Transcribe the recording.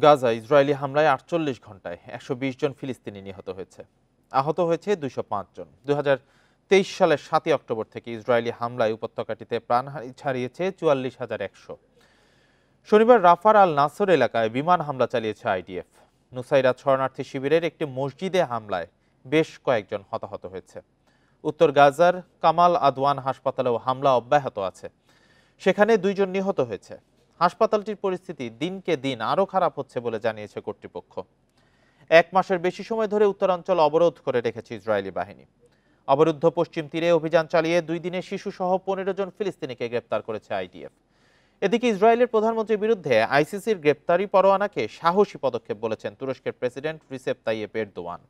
Gaza Israeli হামলায় ৪৮ ঘন্টায় ১২০ জন ফিলিস্তিনি নিহত হয়েছে। আহত হয়েছে ২০৫ জন। ২০২৩ সালের ৭ই অক্টোবর থেকে ইসরায়েলি হামলায় উপত্যকাটিতে প্রাণহানি ছাড়িয়েছে ৪৪,১০০। শনিবার রাফার আল নাসর এলাকায় বিমান হামলা চালিয়েছে আইডিএফ। নুসাইরাত শরণার্থী শিবিরের একটি মসজিদে হামলায় বেশ কয়েকজন হতাহত হয়েছে। উত্তর গাজার কামাল আদওয়ান হাসপাতালেও হামলা অব্যাহত আছে। সেখানে ২ জন নিহত হয়েছে। হাসপাতালটির পরিস্থিতি দিনকে দিন আরও খারাপ হচ্ছে বলে জানিয়েছে কর্তৃপক্ষ। ১ মাসের বেশি সময় ধরে উত্তরাঞ্চল অবরোধ করে রেখেছে ইসরায়েলি বাহিনী। অবরুদ্ধ পশ্চিম তীরে অভিযান চালিয়ে ২ দিনে শিশুসহ ১৫ জন ফিলিস্তিনিকে গ্রেপ্তার করেছে আইডিএফ। এদিকে ইসরায়েলের প্রধানমন্ত্রীর বিরুদ্ধে আইসিসির গ্রেপ্তারি পরোয়ানাকে সাহসী পদক্ষেপ বলেছেন তুরস্কের প্রেসিডেন্ট রিসেপ তাইয়েপ এরদোয়ান।